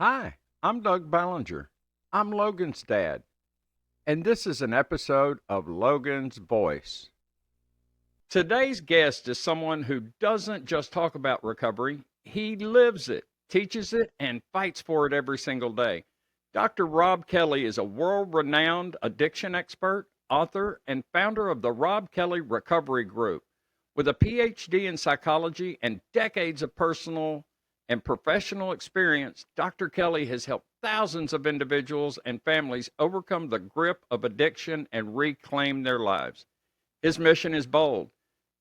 Hi, I'm Doug Ballinger. I'm Logan's dad, and this is an episode of Logan's Voice. Today's guest is someone who doesn't just talk about recovery, he lives it, teaches it, and fights for it every single day. Dr. Robb Kelly is a world renowned addiction expert, author, and founder of the Robb Kelly Recovery Group. With a PhD in psychology and decades of personal and professional experience, Dr. Kelly has helped thousands of individuals and families overcome the grip of addiction and reclaim their lives. His mission is bold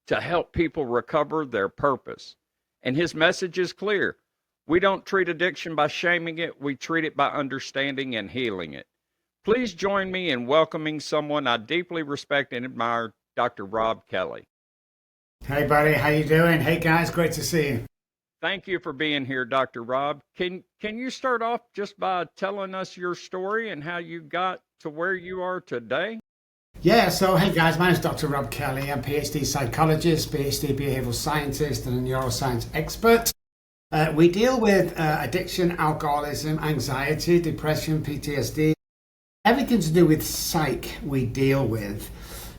to help people recover their purpose. And his message is clear. We don't treat addiction by shaming it, we treat it by understanding and healing it. Please join me in welcoming someone I deeply respect and admire, Dr. Robb Kelly. Hey buddy, how you doing? Hey guys, great to see you. Thank you for being here, Dr. Robb. Can you start off just by telling us your story and how you got to where you are today? Yeah, so hey guys, my name is Dr. Robb Kelly. I'm a PhD psychologist, PhD behavioral scientist, and a neuroscience expert. We deal with addiction, alcoholism, anxiety, depression, PTSD, everything to do with psych we deal with.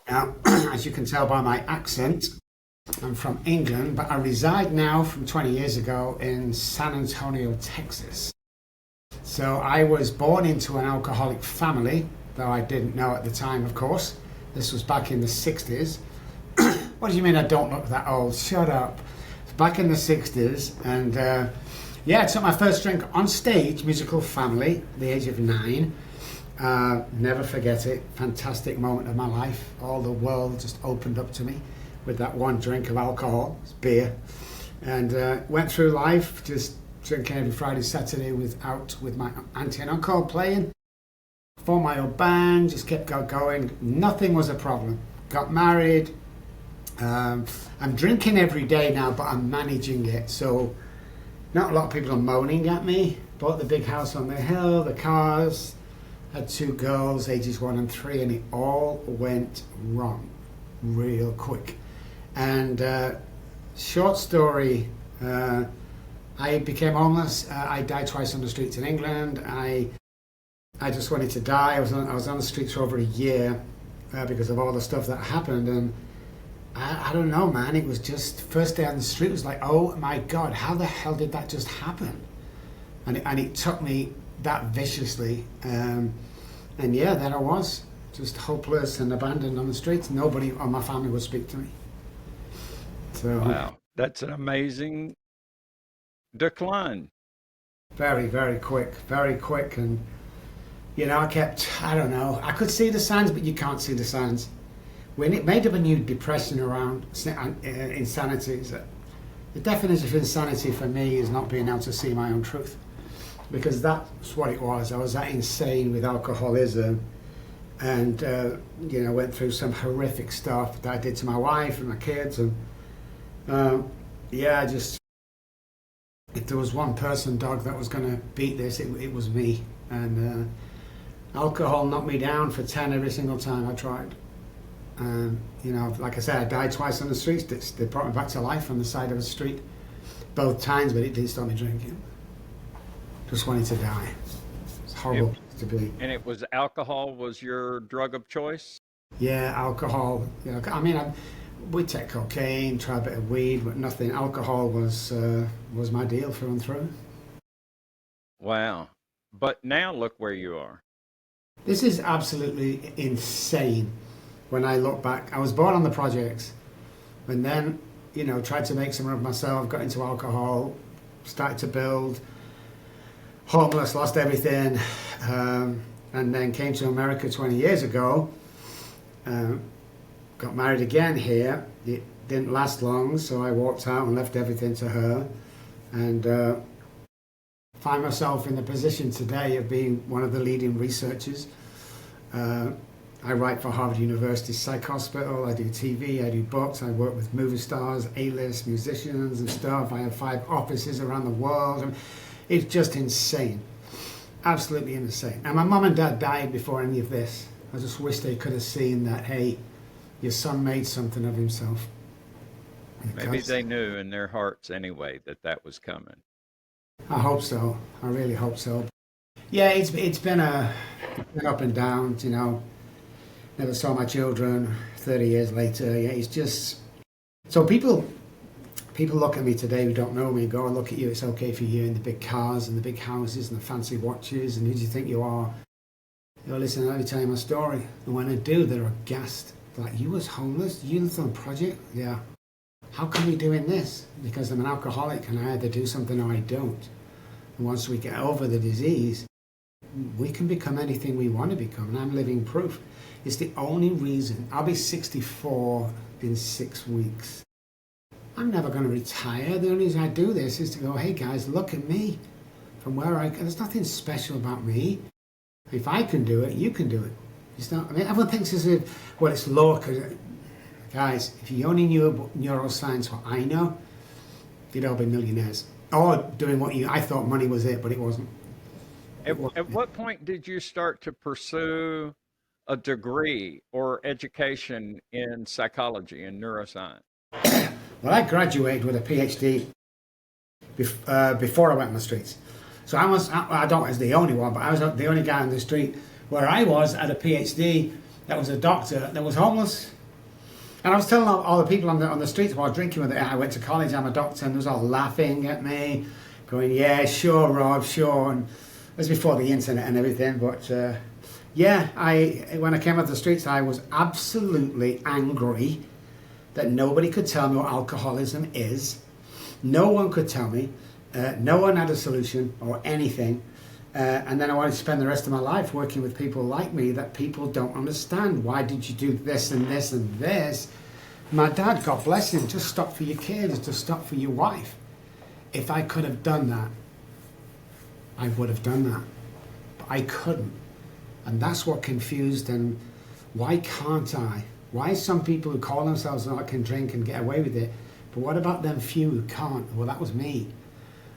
Now, as you can tell by my accent, I'm from England, but I reside now from 20 years ago in San Antonio, Texas. So I was born into an alcoholic family, though I didn't know at the time, of course. This was back in the 60s. What do you mean I don't look that old? Shut up. It's back in the 60s, and I took my first drink on stage, musical Family, at the age of 9. Never forget it. Fantastic moment of my life. All the world just opened up to me with that one drink of alcohol, it's beer, and went through life just drinking every Friday, Saturday out with my auntie and uncle playing. Formed my own band, just kept going. Nothing was a problem. Got married. I'm drinking every day now, but I'm managing it. So not a lot of people are moaning at me. Bought the big house on the hill, the cars, had 2 girls, ages 1 and 3, and it all went wrong real quick. And short story, I became homeless. I died twice on the streets in England. I just wanted to die. I was on the streets for over a year because of all the stuff that happened. And I don't know, man. It was just first day on the street was like, oh my God, how the hell did that just happen? And it took me that viciously. And yeah, there I was, just hopeless and abandoned on the streets. Nobody on my family would speak to me. So Wow, that's an amazing decline. very, very quick. And I don't know, I could see the signs, but you can't see the signs. When it made up a new depression around insanity, the definition of insanity for me is not being able to see my own truth, because that's what it was. I was that insane with alcoholism, and went through some horrific stuff that I did to my wife and my kids, and just if there was one person, Doug, that was going to beat this, it was me. And alcohol knocked me down for 10 every single time I tried. Like I said, I died twice on the streets. They brought me back to life on the side of a street both times, but it didn't stop me drinking. Just wanted to die. It's horrible to be. And it was alcohol was your drug of choice? Yeah, alcohol. We take cocaine, try a bit of weed, but nothing. Alcohol was my deal through and through. Wow. But now look where you are. This is absolutely insane. When I look back, I was born on the projects, and then tried to make something of myself. Got into alcohol, started to build. Homeless, lost everything, and then came to America 20 years ago. Got married again here. It didn't last long, so I walked out and left everything to her, and find myself in the position today of being one of the leading researchers. I write for Harvard University Psych Hospital. I do TV, I do books, I work with movie stars, A-list musicians and stuff. I have 5 offices around the world. It's just insane, absolutely insane. And my mum and dad died before any of this. I just wish they could have seen that, hey, your son made something of himself. Maybe they knew in their hearts anyway that that was coming. I hope so. I really hope so. Yeah, it's been been up and down, you know. Never saw my children 30 years later. Yeah, it's just so people look at me today who don't know me and go, "Oh, look at you, it's okay for you in the big cars and the big houses and the fancy watches, and who do you think you are?" You know, listen, let me tell you my story. And when I do, they're aghast. They're like, "You was homeless? You lived on a project?" Yeah. How come you doing this? Because I'm an alcoholic and I either do something or I don't. And once we get over the disease, we can become anything we want to become. And I'm living proof. It's the only reason. I'll be 64 in 6 weeks. I'm never going to retire. The only reason I do this is to go, hey guys, look at me. From where there's nothing special about me. If I can do it, you can do it. It's not, I mean, everyone thinks it's low. Guys, if you only knew neuroscience, what I know, you'd all be millionaires. Or doing I thought money was it, but it wasn't. At what point did you start to pursue a degree or education in psychology and neuroscience? Well, I graduated with a PhD before I went on the streets. So I don't was the only one, but I was the only guy on the street where I was at a PhD that was a doctor that was homeless. And I was telling all the people on the streets while drinking with it, I went to college, I'm a doctor, and they was all laughing at me, going, yeah, sure, Rob, sure. And it was before the internet and everything, but yeah, when I came out of the streets, I was absolutely angry that nobody could tell me what alcoholism is. No one could tell me. No one had a solution or anything. And then I wanted to spend the rest of my life working with people like me that people don't understand. Why did you do this and this and this? My dad, God bless him, just stop for your kids, just stop for your wife. If I could have done that, I would have done that. But I couldn't. And that's what confused, and why can't I? Why some people who call themselves not can drink and get away with it, but what about them few who can't? Well, that was me.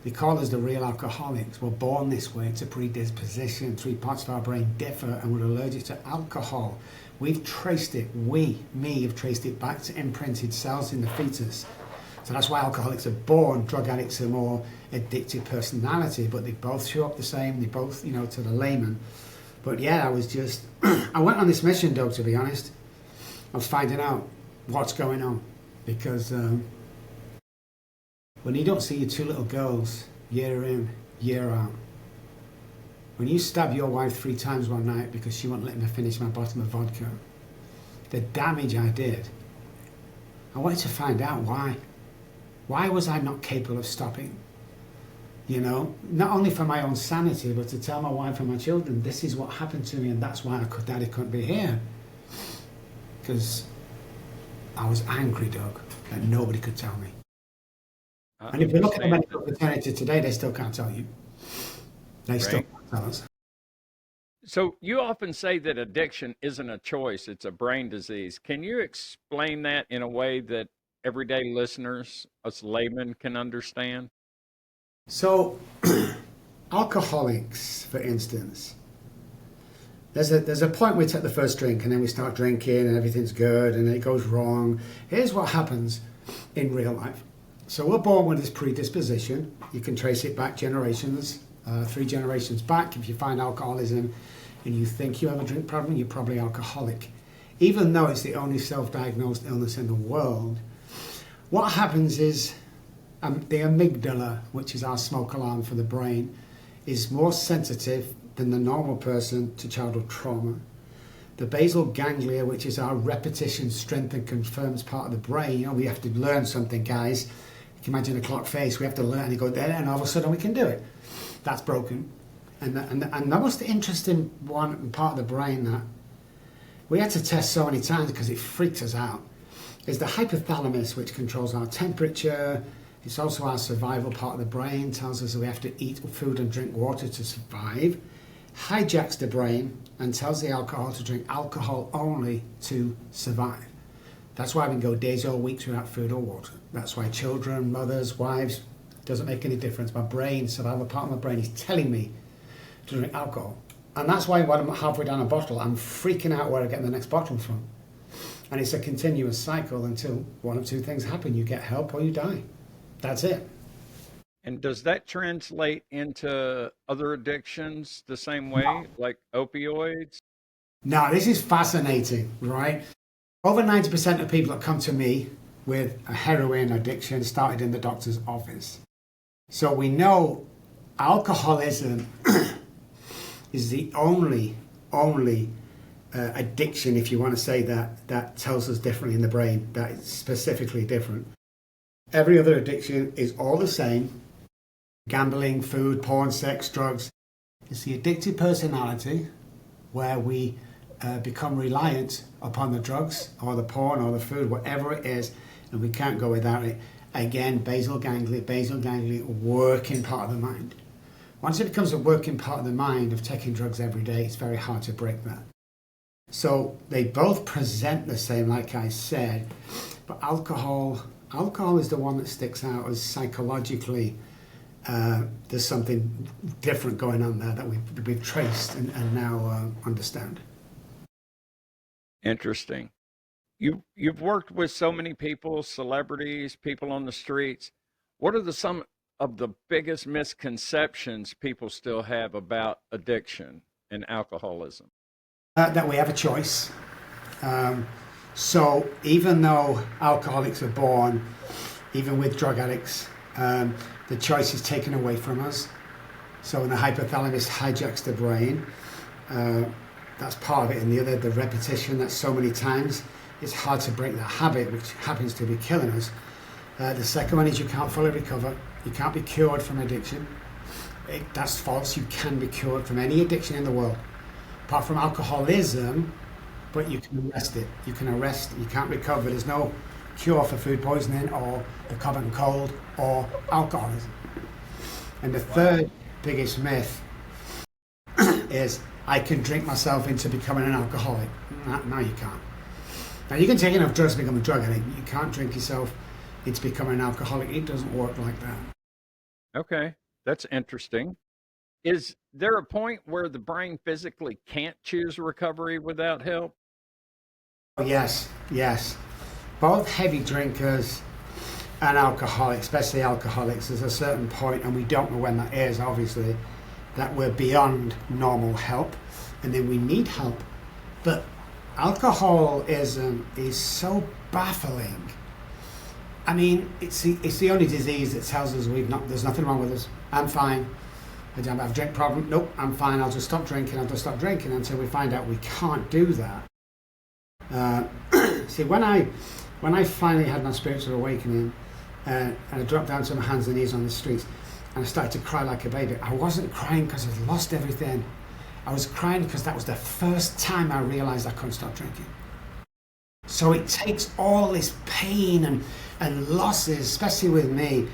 They call us the real alcoholics. We're born this way. It's a predisposition. 3 parts of our brain differ and we're allergic to alcohol. We've traced it, me, have traced it back to imprinted cells in the fetus. So that's why alcoholics are born. Drug addicts are more addictive personality, but they both show up the same. They both, to the layman. But yeah, I was just, I went on this mission, though, to be honest. I was finding out what's going on because when you don't see your 2 little girls year in, year out, when you stab your wife 3 times one night because she won't let me finish my bottle of vodka, the damage I did, I wanted to find out why. Why was I not capable of stopping? Not only for my own sanity, but to tell my wife and my children, this is what happened to me and that's why Daddy couldn't be here. Because I was angry, Doug, that nobody could tell me. And if you look at the medical fraternity today, they still can't tell you. They still can't tell us. So you often say that addiction isn't a choice, it's a brain disease. Can you explain that in a way that everyday listeners, us laymen, can understand? So, alcoholics, for instance, there's a point we take the first drink and then we start drinking and everything's good and it goes wrong. Here's what happens in real life. So we're born with this predisposition. You can trace it back generations, 3 generations back. If you find alcoholism and you think you have a drink problem, you're probably alcoholic. Even though it's the only self-diagnosed illness in the world, what happens is the amygdala, which is our smoke alarm for the brain, is more sensitive than the normal person to childhood trauma. The basal ganglia, which is our repetition, strength and confirms part of the brain, we have to learn something, guys. You can imagine a clock face, we have to learn and go there and all of a sudden we can do it. That's broken. And the most interesting part of the brain that we had to test so many times because it freaked us out is the hypothalamus, which controls our temperature. It's also our survival part of the brain, tells us that we have to eat food and drink water to survive, hijacks the brain and tells the alcohol to drink alcohol only to survive. That's why we can go days or weeks without food or water. That's why children, mothers, wives, doesn't make any difference. My brain, survival part of my brain is telling me to drink alcohol. And that's why when I'm halfway down a bottle, I'm freaking out where I get the next bottle from. And it's a continuous cycle until one of 2 things happen. You get help or you die. That's it. And does that translate into other addictions the same way, like opioids? Now, this is fascinating, right? Over 90% of people that come to me with a heroin addiction started in the doctor's office. So we know alcoholism is the only addiction, if you want to say that, that tells us differently in the brain, that is specifically different. Every other addiction is all the same. Gambling, food, porn, sex, drugs. It's the addictive personality where we become reliant upon the drugs or the porn or the food, whatever it is, and we can't go without it. Again, basal ganglia, working part of the mind. Once it becomes a working part of the mind of taking drugs every day, it's very hard to break that. So they both present the same, like I said, but alcohol is the one that sticks out as psychologically there's something different going on there that we've traced and now understand. Interesting. You've worked with so many people, celebrities, people on the streets. What are some of the biggest misconceptions people still have about addiction and alcoholism? That we have a choice. So even though alcoholics are born, even with drug addicts, the choice is taken away from us. So when the hypothalamus hijacks the brain, that's part of it. And the other, the repetition, that's so many times, it's hard to break that habit, which happens to be killing us. The second one is you can't fully recover. You can't be cured from addiction. That's false. You can be cured from any addiction in the world, apart from alcoholism, but you can arrest it. You can't recover. There's no cure for food poisoning or the common cold or alcoholism. And the third biggest myth is I can drink myself into becoming an alcoholic. No, you can't. Now, you can take enough drugs to become a drug addict. You can't drink yourself into becoming an alcoholic. It doesn't work like that. Okay, that's interesting. Is there a point where the brain physically can't choose recovery without help? Yes. Both heavy drinkers and alcoholics, especially alcoholics, there's a certain point, and we don't know when that is, obviously, that we're beyond normal help, and then we need help. But alcoholism is so baffling. I mean, it's the only disease that tells us there's nothing wrong with us. I'm fine. I don't have a drink problem. Nope, I'm fine. I'll just stop drinking until we find out we can't do that. See, when I finally had my spiritual awakening and I dropped down to my hands and knees on the streets and I started to cry like a baby, I wasn't crying because I'd lost everything. I was crying because that was the first time I realized I couldn't stop drinking. So it takes all this pain and losses, especially with me,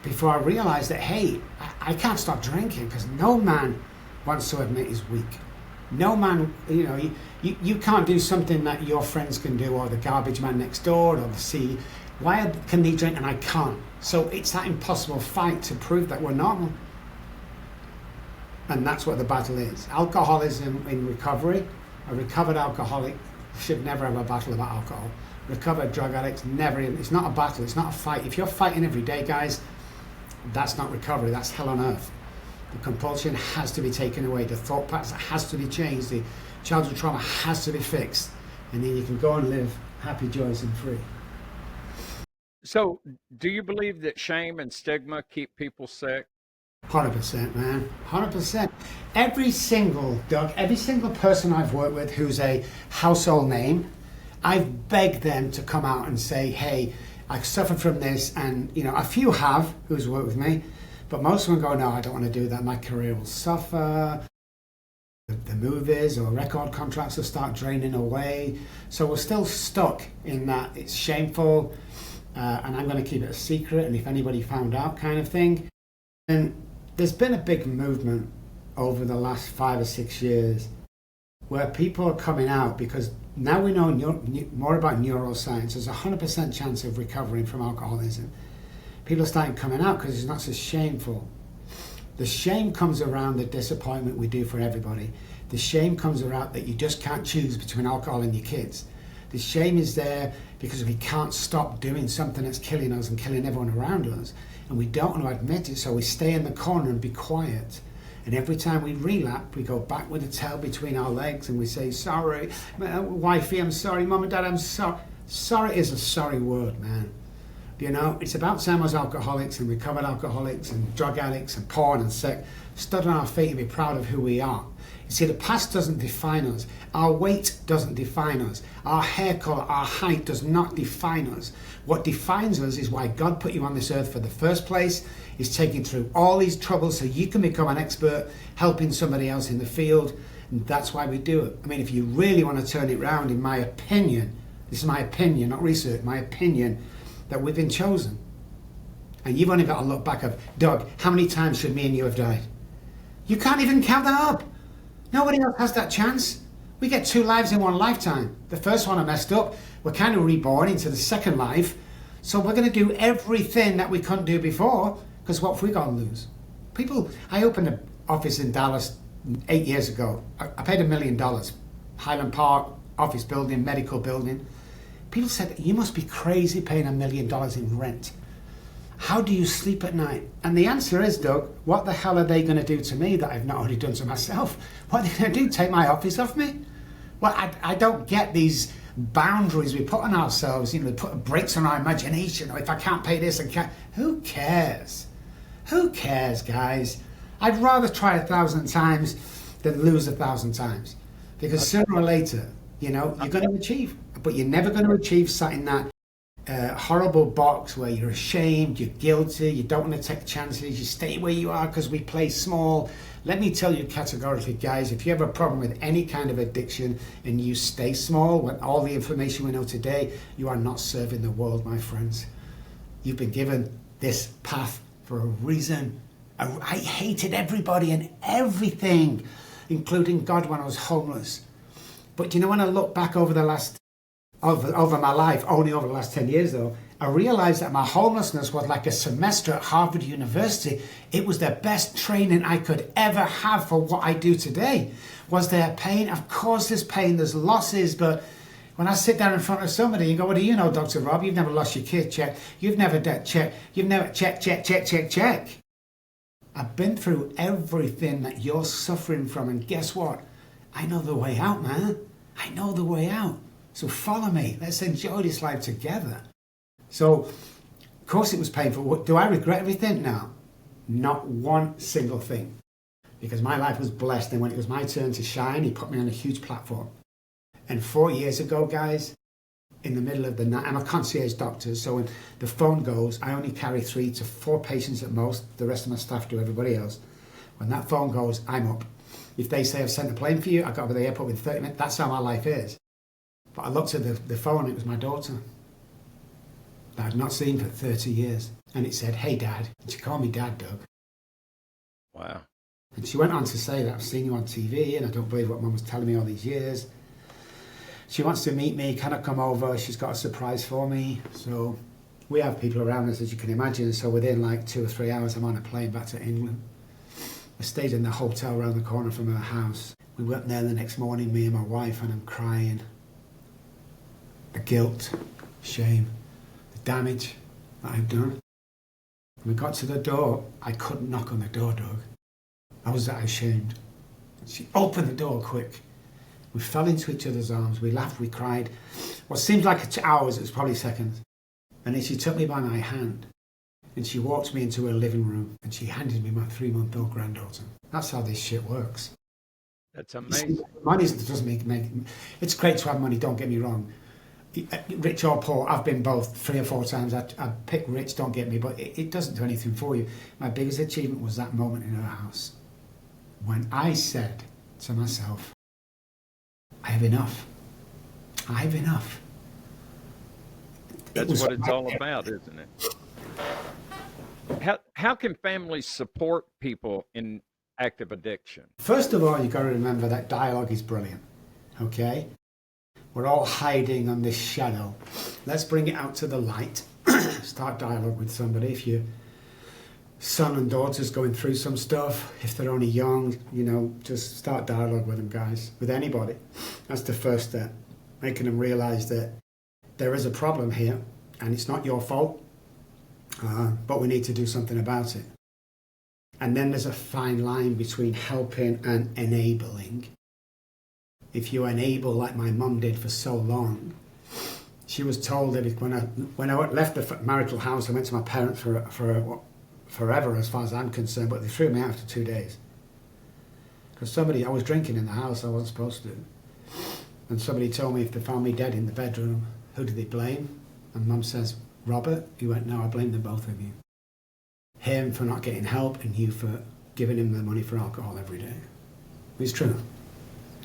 before I realized that, hey, I can't stop drinking, because no man wants to admit he's weak. No man, you can't do something that your friends can do, or the garbage man next door, or the sea. Why can they drink and I can't? So it's that impossible fight to prove that we're normal. And that's what the battle is. Alcoholism in recovery, a recovered alcoholic should never have a battle about alcohol. Recovered drug addicts never even, it's not a battle, it's not a fight. If you're fighting every day, guys, that's not recovery, that's hell on earth. The compulsion has to be taken away, the thought patterns has to be changed, the childhood trauma has to be fixed, and then you can go and live happy, joyous and free. So, do you believe that shame and stigma keep people sick? 100%, man. 100%. Every single person I've worked with who's a household name, I've begged them to come out and say, hey, I suffered from this, and a few have who's worked with me, but most of them go, no, I don't want to do that. My career will suffer. The movies or record contracts will start draining away. So we're still stuck in that it's shameful, and I'm going to keep it a secret, and if anybody found out kind of thing. And there's been a big movement over the last 5 or 6 years where people are coming out, because now we know more about neuroscience. There's a 100% chance of recovering from alcoholism. People are starting coming out because it's not so shameful. The shame comes around the disappointment we do for everybody. The shame comes around that you just can't choose between alcohol and your kids. The shame is there because we can't stop doing something that's killing us and killing everyone around us. And we don't want to admit it, so we stay in the corner and be quiet. And every time we relapse, we go back with the tail between our legs and we say, sorry, wifey, I'm sorry, mum and dad, I'm sorry. Sorry is a sorry word, man. You know, it's about same as alcoholics and recovered alcoholics and drug addicts and porn and sex. Stand on our feet and be proud of who we are. You see, the past doesn't define us. Our weight doesn't define us. Our hair colour, our height does not define us. What defines us is why God put you on this earth for the first place, is taking through all these troubles so you can become an expert, helping somebody else in the field. And that's why we do it. I mean, if you really want to turn it around, in my opinion, this is my opinion, not research, my opinion, that we've been chosen. And you've only got to look back of, Doug, how many times should me and you have died? You can't even count that up. Nobody else has that chance. We get 2 lives in one lifetime. The first one I messed up. We're kind of reborn into the second life. So we're going to do everything that we couldn't do before, because what have we got to lose? People, I opened an office in Dallas 8 years ago. I paid $1 million. Highland Park, office building, medical building. People said, you must be crazy paying $1 million in rent. How do you sleep at night? And the answer is, Doug, what the hell are they going to do to me that I've not already done to myself? What are they going to do? Take my office off me? Well, I don't get these boundaries we put on ourselves. You know, we put brakes on our imagination. Or if I can't pay this, I can't. Who cares? Who cares, guys? I'd rather try 1,000 times than lose 1,000 times. Because sooner or later, you know, you're going to achieve. But you're never going to achieve sat in that horrible box where you're ashamed, you're guilty, you don't want to take chances, you stay where you are because we play small. Let me tell you categorically, guys, if you have a problem with any kind of addiction and you stay small with all the information we know today, you are not serving the world, my friends. You've been given this path for a reason. I hated everybody and everything, including God, when I was homeless. But you know, when I look back over my life, only over the last 10 years though, I realized that my homelessness was like a semester at Harvard University. It was the best training I could ever have for what I do today. Was there pain? Of course there's pain, there's losses, but when I sit down in front of somebody and go, what do you know, Dr. Robb? You've never lost your kid, check. You've never debt, check. You've never, check. I've been through everything that you're suffering from, and guess what? I know the way out, man. I know the way out. So follow me. Let's enjoy this life together. So, of course it was painful. Do I regret everything? No. Not one single thing. Because my life was blessed, and when it was my turn to shine, he put me on a huge platform. And 4 years ago, guys, in the middle of the night, I'm a concierge doctor, so when the phone goes, I only carry 3 to 4 patients at most. The rest of my staff do everybody else. When that phone goes, I'm up. If they say I've sent a plane for you, I got over the airport within 30 minutes. That's how my life is. But I looked at the phone, it was my daughter that I'd not seen for 30 years. And it said, hey, Dad. And she called me Dad, Doug. Wow. And she went on to say that I've seen you on TV and I don't believe what Mum was telling me all these years. She wants to meet me. Can I come over? She's got a surprise for me. So we have people around us, as you can imagine. So within like 2 or 3 hours, I'm on a plane back to England. I stayed in the hotel around the corner from her house. We went there the next morning, me and my wife, and I'm crying. The guilt, shame, the damage that I've done. When we got to the door, I couldn't knock on the door, Doug. I was that ashamed. She opened the door quick. We fell into each other's arms. We laughed, we cried. What seemed like hours, it was probably seconds. And then she took me by my hand and she walked me into her living room and she handed me my 3-month-old granddaughter. That's how this shit works. That's amazing. Money doesn't make it's great to have money, don't get me wrong. Rich or poor, I've been both 3 or 4 times. I pick rich, don't get me, but it doesn't do anything for you. My biggest achievement was that moment in her house when I said to myself, I have enough. I have enough. That's what it's all about, isn't it? How can families support people in active addiction? First of all, you've got to remember that dialogue is brilliant, okay? We're all hiding on this shadow. Let's bring it out to the light. Start dialogue with somebody. If your son and daughter's going through some stuff, if they're only young, you know, just start dialogue with them, guys, with anybody. That's the first step. making them realize that there is a problem here and it's not your fault, but we need to do something about it. And then there's a fine line between helping and enabling. If you enable like my mum did for so long, she was told that when I left the marital house, I went to my parents for forever as far as I'm concerned, but they threw me out after 2 days. Because I was drinking in the house, I wasn't supposed to. And somebody told me if they found me dead in the bedroom, who did they blame? And Mum says, Robert? He went, no, I blame the both of you. Him for not getting help and you for giving him the money for alcohol every day. It's true,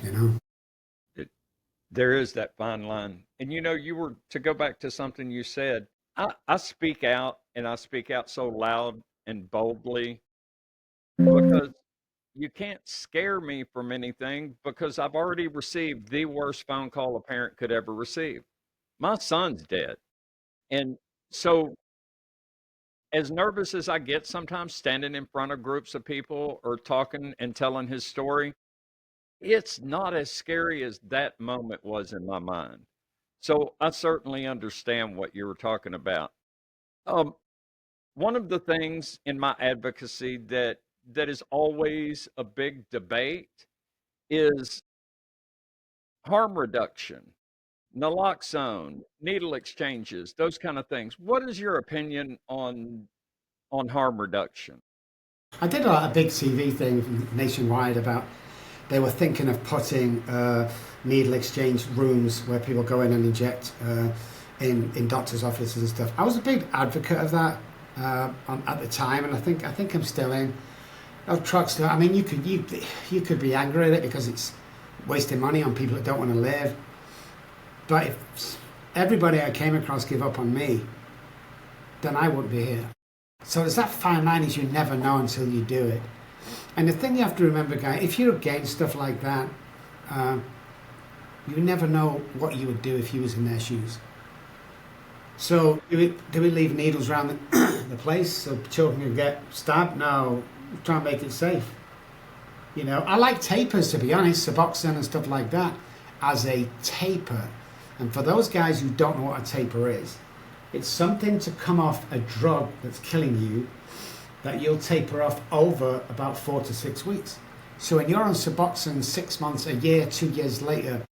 you know? There is that fine line. And you were, to go back to something you said, I speak out, and I speak out so loud and boldly because you can't scare me from anything, because I've already received the worst phone call a parent could ever receive. My son's dead. And so, as nervous as I get sometimes standing in front of groups of people or talking and telling his story, it's not as scary as that moment was in my mind. So I certainly understand what you were talking about. Um, One of the things in my advocacy that is always a big debate is harm reduction, naloxone, needle exchanges, those kind of things. What is your opinion on harm reduction? I did a big TV thing nationwide about they were thinking of putting needle exchange rooms where people go in and inject in doctors' offices and stuff. I was a big advocate of that at the time, and I think I'm still in. Trucks, I mean, you could be angry at it because it's wasting money on people that don't want to live. But if everybody I came across give up on me, then I wouldn't be here. So there's that fine line, is you never know until you do it. And the thing you have to remember, guys, if you're against stuff like that, you never know what you would do if you was in their shoes. So do we leave needles around the place so children can get stabbed? No, try and make it safe. You know, I like tapers, to be honest, Suboxone and stuff like that as a taper. And for those guys who don't know what a taper is, it's something to come off a drug that's killing you that you'll taper off over about 4 to 6 weeks. So when you're on Suboxone 6 months, a year, 2 years later,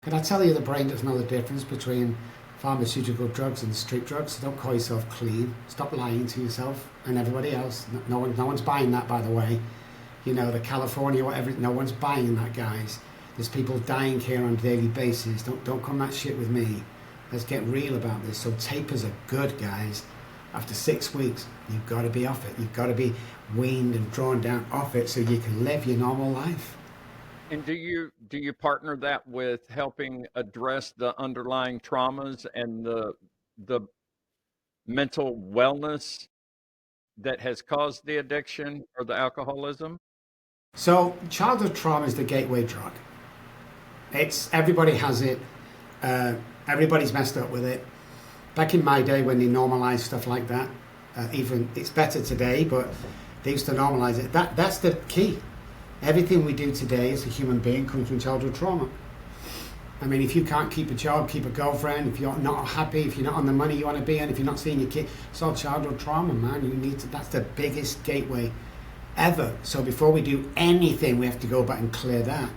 can I tell you the brain doesn't know the difference between pharmaceutical drugs and street drugs? So don't call yourself clean. Stop lying to yourself and everybody else. No one's buying that, by the way. You know, the California, whatever, no one's buying that, guys. There's people dying here on a daily basis. Don't come that shit with me. Let's get real about this. So tapers are good, guys. After 6 weeks, you've got to be off it. You've got to be weaned and drawn down off it so you can live your normal life. And do you partner that with helping address the underlying traumas and the mental wellness that has caused the addiction or the alcoholism? So childhood trauma is the gateway drug. Everybody has it. Everybody's messed up with it. Back in my day when they normalized stuff like that, even it's better today, but they used to normalize it. That's the key. Everything we do today as a human being comes from childhood trauma. I mean, if you can't keep a job, keep a girlfriend, if you're not happy, if you're not on the money you want to be on, if you're not seeing your kid, it's all childhood trauma, man. That's the biggest gateway ever. So before we do anything, we have to go back and clear that.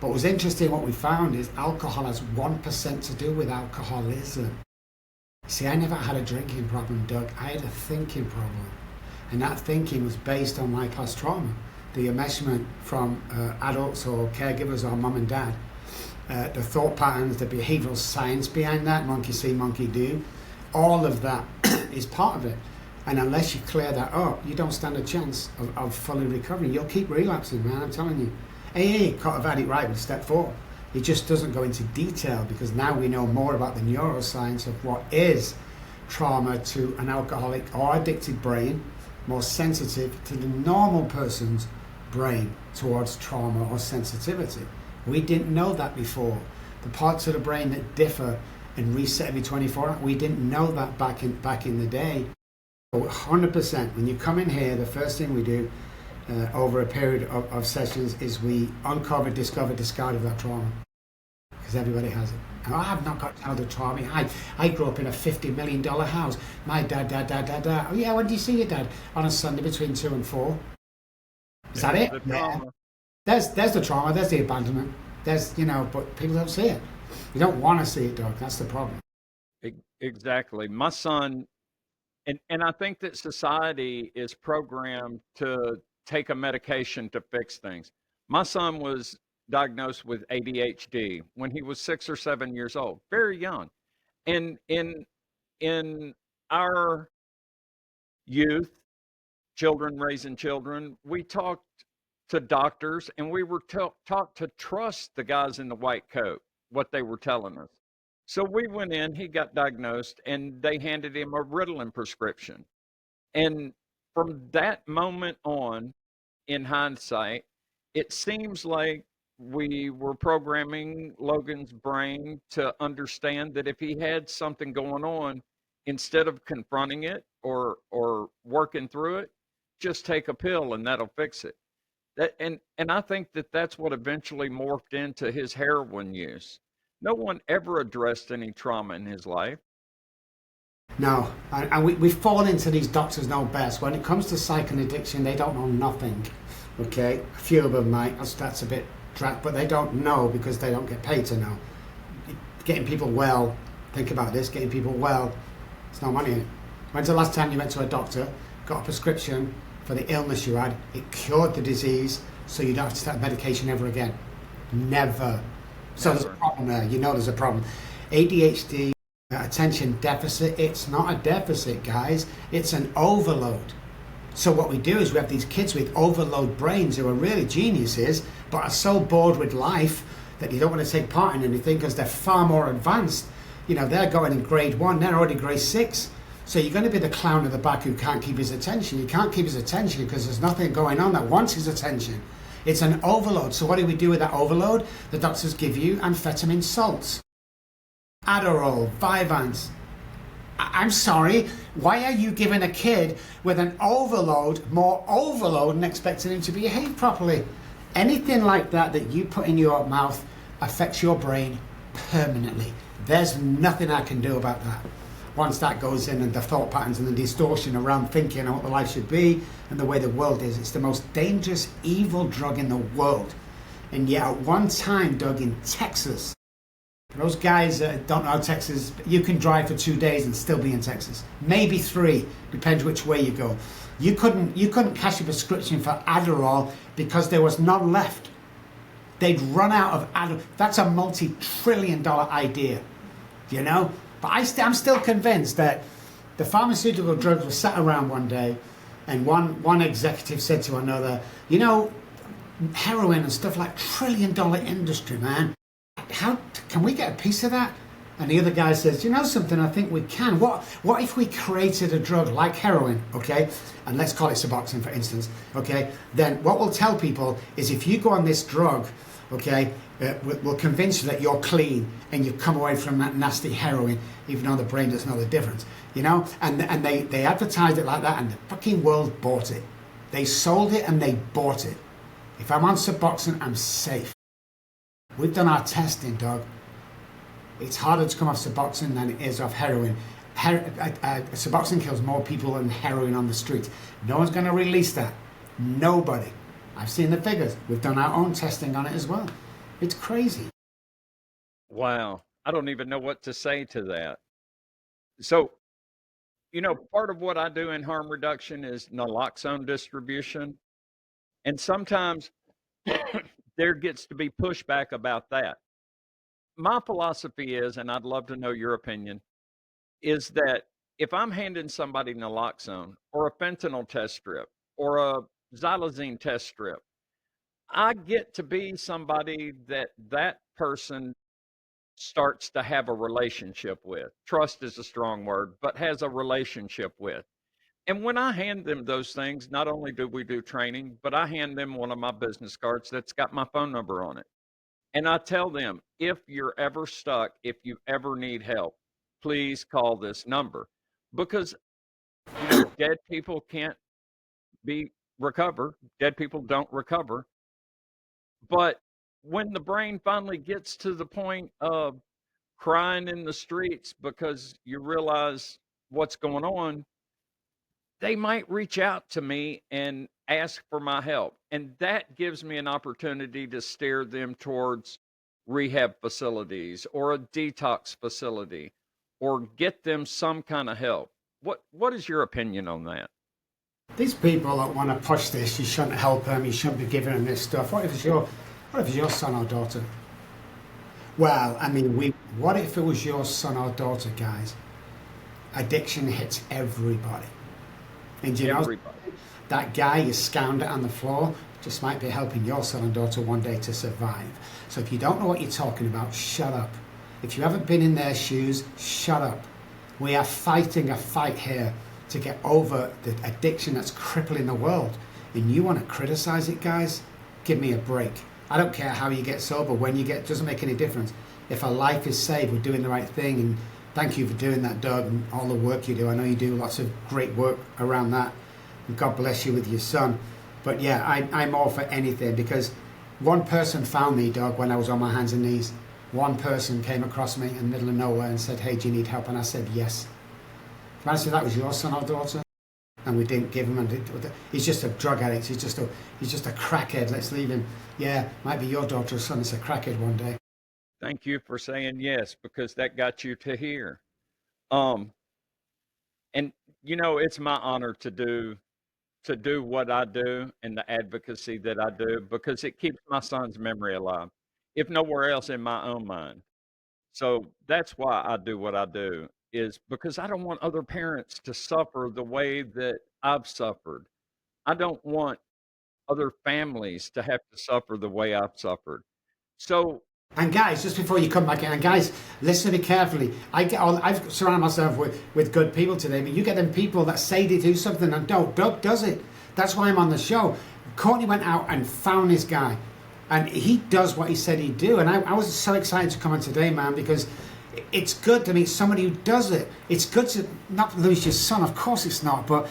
But what's interesting, what we found is alcohol has 1% to do with alcoholism. See, I never had a drinking problem, Doug. I had a thinking problem. And that thinking was based on my past trauma. The enmeshment from adults or caregivers or mum and dad. The thought patterns, the behavioral science behind that, monkey see, monkey do. All of that is part of it. And unless you clear that up, you don't stand a chance of fully recovering. You'll keep relapsing, man, I'm telling you. AA could have had it right with step 4. It just doesn't go into detail because now we know more about the neuroscience of what is trauma to an alcoholic or addicted brain, more sensitive to the normal person's brain towards trauma or sensitivity. We didn't know that before. The parts of the brain that differ and reset every 24 hours, we didn't know that back in the day. But 100%, when you come in here, the first thing we do over a period of sessions is we uncover, discover, discard of that trauma. Because everybody has it. And I have not got childhood trauma. I grew up in a $50 million house. My dad. Oh, yeah, when do you see your dad? On a Sunday between 2 and 4. Is that There's it? the Yeah. trauma. There's the trauma, there's the abandonment. But people don't see it. You don't want to see it, Doug. That's the problem. Exactly. My son, and I think that society is programmed to take a medication to fix things. My son was diagnosed with ADHD when he was 6 or 7 years old, very young. And in our youth, children raising children, we talked to doctors and we were taught to trust the guys in the white coat, what they were telling us. So we went in, he got diagnosed, and they handed him a Ritalin prescription. And from that moment on, in hindsight, it seems like we were programming Logan's brain to understand that if he had something going on, instead of confronting it or working through it, just take a pill and that'll fix it. And I think that that's what eventually morphed into his heroin use. No one ever addressed any trauma in his life. No, and we fall into these doctors know best. When it comes to psych and addiction, they don't know nothing. Okay, a few of them might. That's a bit track, but they don't know because they don't get paid to know. Getting people well, think about this. Getting people well, it's no money in it. When's the last time you went to a doctor, got a prescription for the illness you had? It cured the disease, so you don't have to start medication ever again. Never. So there's a Never. problem there. You know there's a problem. ADHD, attention deficit, it's not a deficit, guys. It's an overload. So what we do is we have these kids with overload brains who are really geniuses, but are so bored with life that you don't want to take part in anything because they're far more advanced. They're going in grade 1, they're already grade 6. So you're going to be the clown at the back who can't keep his attention. You can't keep his attention because there's nothing going on that wants his attention. It's an overload. So what do we do with that overload? The doctors give you amphetamine salts, Adderall, Vyvanse. I'm sorry, why are you giving a kid with an overload more overload and expecting him to behave properly? Anything like that you put in your mouth affects your brain permanently. There's nothing I can do about that. Once that goes in, and the thought patterns and the distortion around thinking and what the life should be and the way the world is, it's the most dangerous, evil drug in the world. And yet at one time, Doug, in Texas, those guys that don't know Texas, you can drive for 2 days and still be in Texas. Maybe 3, depends which way you go. You couldn't cash a prescription for Adderall because there was none left. They'd run out of Adderall. That's a multi-trillion-dollar idea, But I'm still convinced that the pharmaceutical drugs were sat around one day, and one executive said to another, heroin and stuff like $1 trillion industry, man. How can we get a piece of that? And the other guy says, something, I think we can. What if we created a drug like heroin, okay? And let's call it Suboxone, for instance, okay? Then what we'll tell people is if you go on this drug, okay, we'll convince you that you're clean and you come away from that nasty heroin, even though the brain doesn't know the difference, And they advertised it like that, and the fucking world bought it. They sold it and they bought it. If I'm on Suboxone, I'm safe. We've done our testing, Doug. It's harder to come off Suboxone than it is off heroin. Suboxone kills more people than heroin on the street. No one's going to release that. Nobody. I've seen the figures. We've done our own testing on it as well. It's crazy. Wow. I don't even know what to say to that. So, part of what I do in harm reduction is naloxone distribution. And sometimes there gets to be pushback about that. My philosophy is, and I'd love to know your opinion, is that if I'm handing somebody naloxone or a fentanyl test strip or a xylazine test strip, I get to be somebody that person starts to have a relationship with. Trust is a strong word, but has a relationship with. And when I hand them those things, not only do we do training, but I hand them one of my business cards that's got my phone number on it. And I tell them, if you're ever stuck, if you ever need help, please call this number. Because, dead people can't be recovered. Dead people don't recover. But when the brain finally gets to the point of crying in the streets because you realize what's going on, they might reach out to me and ask for my help. And that gives me an opportunity to steer them towards rehab facilities or a detox facility or get them some kind of help. What is your opinion on that? These people that want to push this, you shouldn't help them, you shouldn't be giving them this stuff. What if it's your son or daughter? Well, I mean, what if it was your son or daughter, guys? Addiction hits everybody. And you know, Everybody. that guy you scanned it on the floor just might be helping your son and daughter one day to survive. So if you don't know what you're talking about, shut up. If you haven't been in their shoes, shut up. We are fighting a fight here to get over the addiction that's crippling the world. And you want to criticize it, guys? Give me a break. I don't care how you get sober, when you get, doesn't make any difference. If a life is saved, we're doing the right thing. And thank you for doing that, Doug, and all the work you do. I know you do lots of great work around that. And God bless you with your son. But yeah, I'm all for anything, because one person found me, Doug, when I was on my hands and knees. One person came across me in the middle of nowhere and said, hey, do you need help? And I said, yes. Imagine if that was your son or daughter, and we didn't give him, and he's just a drug addict, he's just a crackhead, let's leave him. Yeah, might be your daughter or son is a crackhead one day. Thank you for saying yes, because that got you to here. Um, and it's my honor to do what I do and the advocacy that I do, because it keeps my son's memory alive, if nowhere else in my own mind. So that's why I do what I do, is because I don't want other parents to suffer the way that I've suffered. I don't want other families to have to suffer the way I've suffered. So And guys, just before you come back in, and guys, listen to me carefully. I've surrounded myself with good people today, but you get them people that say they do something and don't. Doug does it. That's why I'm on the show. Courtney went out and found this guy, and he does what he said he'd do. And I was so excited to come on today, man, because it's good to meet somebody who does it. It's good to not lose your son, of course it's not, but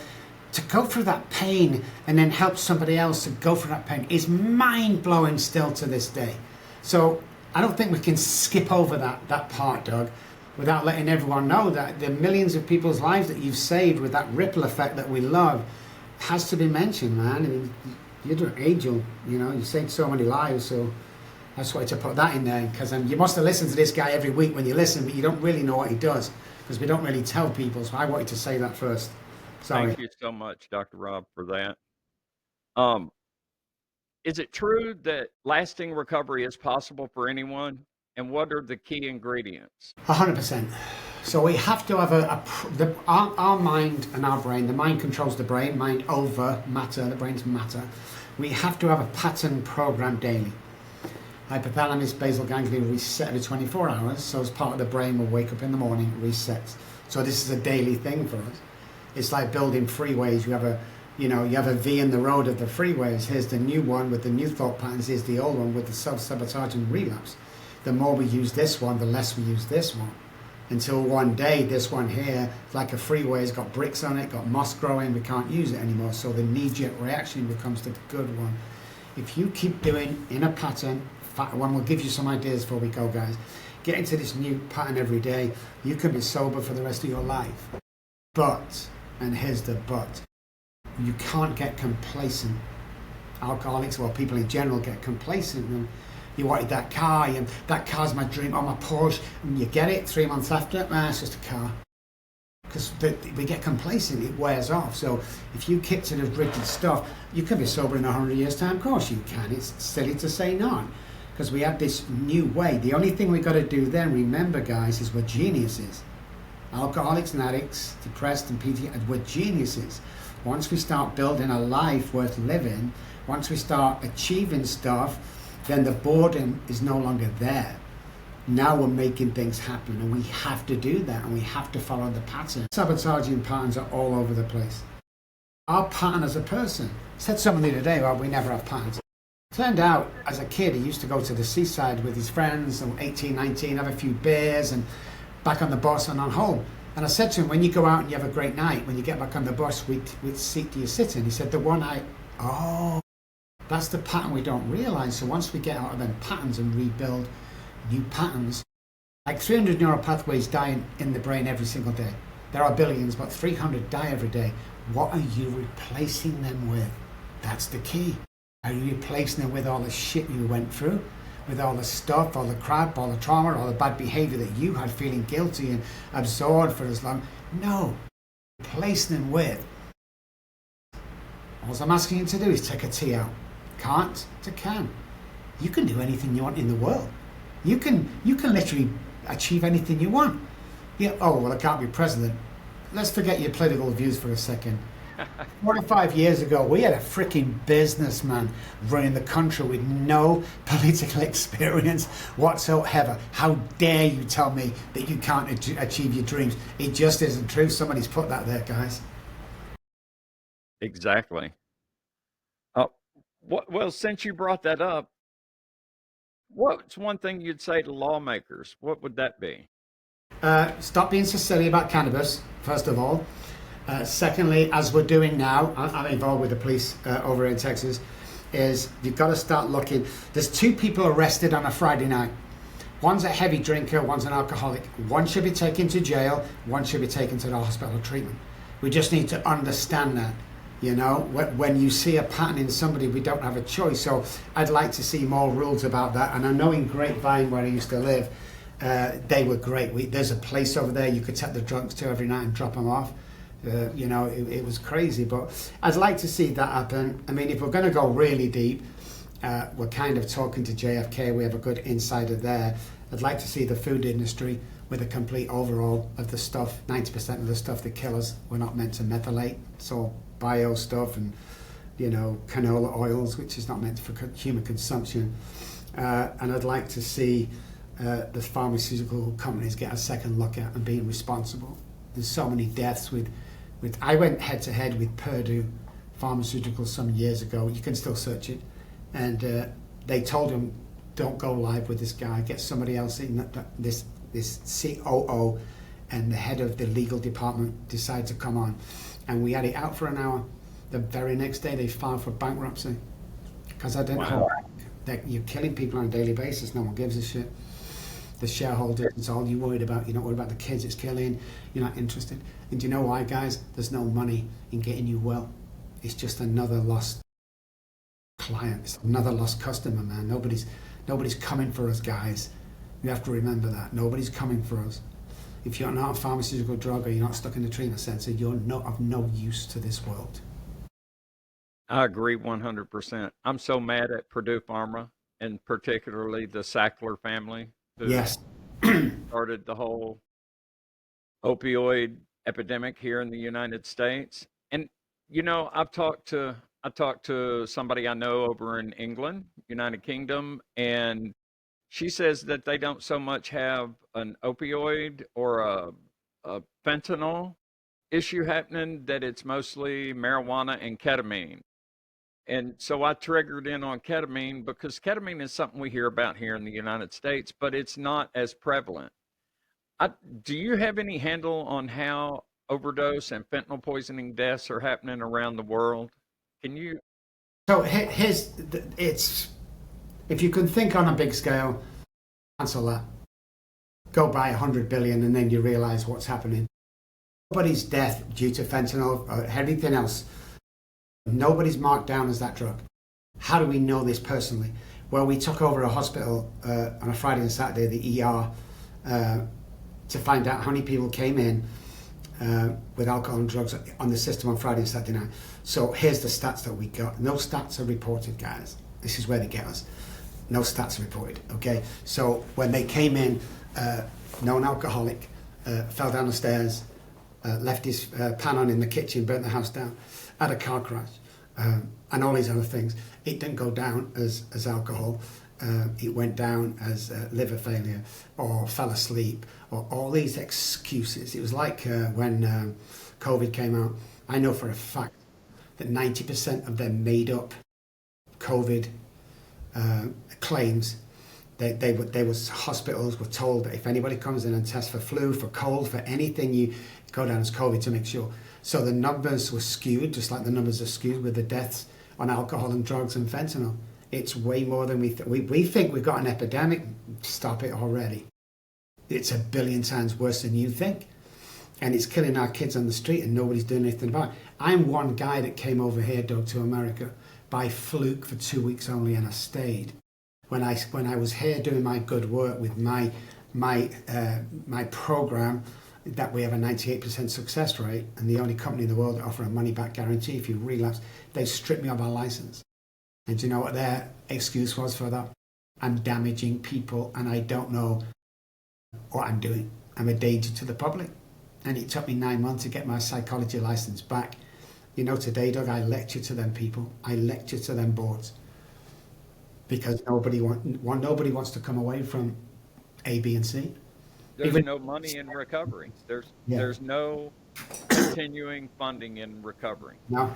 to go through that pain and then help somebody else to go through that pain is mind-blowing still to this day. So I don't think we can skip over that part, Doug, without letting everyone know that the millions of people's lives that you've saved with that ripple effect that we love has to be mentioned, man. I mean, you're an angel, you saved so many lives, so I just wanted to put that in there, because you must have listened to this guy every week when you listen, but you don't really know what he does, because we don't really tell people, so I wanted to say that first. Sorry. thank you so much, Dr. Robb, for that. Um, is it true that lasting recovery is possible for anyone? And what are the key ingredients? 100%. So we have to have our mind and our brain. The mind controls the brain. Mind over matter. The brain's matter. We have to have a pattern program daily. Hypothalamus, basal ganglia reset every 24 hours. So as part of the brain, will wake up in the morning, resets. So this is a daily thing for us. It's like building freeways. You have a V in the road of the freeways. Here's the new one with the new thought patterns. Here's the old one with the self-sabotage and relapse. The more we use this one, the less we use this one. Until one day, this one here, like a freeway, has got bricks on it, got moss growing, we can't use it anymore. So the knee-jerk reaction becomes the good one. If you keep doing in a pattern, one will give you some ideas before we go, guys. Get into this new pattern every day. You can be sober for the rest of your life. But, and here's the but, you can't get complacent. Alcoholics, well, people in general get complacent. And you wanted that car, and that car's my dream, or my Porsche, and you get it 3 months after, it's just a car. Because we get complacent, it wears off. So if you keep to the rigid stuff, you can be sober in 100 years' time. Of course you can. It's silly to say not. Because we have this new way. The only thing we've got to do then, remember, guys, is we're geniuses. Alcoholics and addicts, depressed and PTSD, we're geniuses. Once we start building a life worth living, once we start achieving stuff, then the boredom is no longer there. Now we're making things happen, and we have to do that, and we have to follow the pattern. Sabotaging patterns are all over the place. Our pattern as a person. I said something the other day, well, we never have patterns. Turned out, as a kid, he used to go to the seaside with his friends, and 18, 19, have a few beers, and back on the bus and on home. And I said to him, when you go out and you have a great night, when you get back on the bus, which seat do you sit in? He said, the one that's the pattern we don't realize. So once we get out of them patterns and rebuild new patterns, Like 300 neural pathways dying in the brain every single day. There are billions, but 300 die every day. What are you replacing them with? That's the key. Are you replacing them with all the shit you went through? With all the stuff, all the crap, all the trauma, all the bad behavior that you had feeling guilty and absorbed for as long? No. Replace them with. All I'm asking you to do is take a T out. Can't to can. You can do anything you want in the world. You can literally achieve anything you want. Yeah. Oh well, I can't be president. Let's forget your political views for a second. 45 years ago, we had a freaking businessman running the country with no political experience whatsoever. How dare you tell me that you can't achieve your dreams? It just isn't true. Somebody's put that there, guys. Exactly. Well, since you brought that up, what's one thing you'd say to lawmakers? What would that be? Stop being so silly about cannabis, first of all. Secondly, as we're doing now, I'm involved with the police over in Texas, is you've got to start looking. There's 2 people arrested on a Friday night. One's a heavy drinker, one's an alcoholic. One should be taken to jail, one should be taken to the hospital treatment. We just need to understand that. You know, when you see a pattern in somebody, we don't have a choice. So I'd like to see more rules about that. And I know in Grapevine, where I used to live, they were great. There's a place over there you could take the drunks to every night and drop them off. You know, it was crazy, but I'd like to see that happen. I mean, if we're going to go really deep, we're kind of talking to JFK. We have a good insider there. I'd like to see the food industry with a complete overhaul of the stuff. 90% of the stuff that kill us, we're not meant to methylate. It's all bio stuff and, you know, canola oils, which is not meant for human consumption. And I'd like to see the pharmaceutical companies get a second look at and being responsible. There's so many deaths with I went head to head with Purdue Pharmaceuticals some years ago. You can still search it. And they told him, don't go live with this guy, get somebody else in. This COO and the head of the legal department decided to come on. And we had it out for an hour. The very next day they filed for bankruptcy. Because I didn't hold that you're killing people on a daily basis. No one gives a shit. The shareholders, it's all you're worried about. You're not worried about the kids it's killing. You're not interested. And do you know why, guys? There's no money in getting you well. It's just another lost client. It's another lost customer, man. Nobody's coming for us, guys. You have to remember that. Nobody's coming for us. If you're not a pharmaceutical drug or you're not stuck in the treatment center, you're not of no use to this world. I agree 100%. I'm so mad at Purdue Pharma and particularly the Sackler family who Yes. started the whole opioid epidemic here in the United States. And you know, I talked to somebody I know over in England, United Kingdom, and she says that they don't so much have an opioid or a fentanyl issue happening, that it's mostly marijuana and ketamine. And so I triggered in on ketamine because ketamine is something we hear about here in the United States, but it's not as prevalent. Do you have any handle on how overdose and fentanyl poisoning deaths are happening around the world? Can you? So it's, if you can think on a big scale, cancel that. Go buy 100 billion and then you realize what's happening. Nobody's death due to fentanyl or anything else. Nobody's marked down as that drug. How do we know this personally? Well, we took over a hospital on a Friday and Saturday, the ER, to find out how many people came in with alcohol and drugs on the system on Friday and Saturday night. So here's the stats that we got. No stats are reported, guys. This is where they get us. No stats are reported, okay? So when they came in, known alcoholic, fell down the stairs, left his pan on in the kitchen, burnt the house down, had a car crash, and all these other things. It didn't go down as alcohol. It went down as liver failure or fell asleep or all these excuses. It was like when COVID came out. I know for a fact that 90% of their made up COVID claims, hospitals were told that if anybody comes in and tests for flu, for cold, for anything, you go down as COVID to make sure. So the numbers were skewed, just like the numbers are skewed with the deaths on alcohol and drugs and fentanyl. It's way more than we think. We think we've got an epidemic. Stop it already. it's a billion times worse than you think. And it's killing our kids on the street and nobody's doing anything about it. I'm one guy that came over here, Doug, to America by fluke for 2 weeks only, and I stayed. When I was here doing my good work with my program, that we have a 98% success rate, and the only company in the world that offer a money-back guarantee if you relapse, they stripped me of our license. And do you know what their excuse was for that? I'm damaging people and I don't know what I'm doing. I'm a danger to the public. And it took me 9 months to get my psychology license back. You know, today, Doug, I lecture to them people. I lecture to them boards. Because nobody wants to come away from A, B, and C. There's no money in recovery. There's no continuing funding in recovery. No.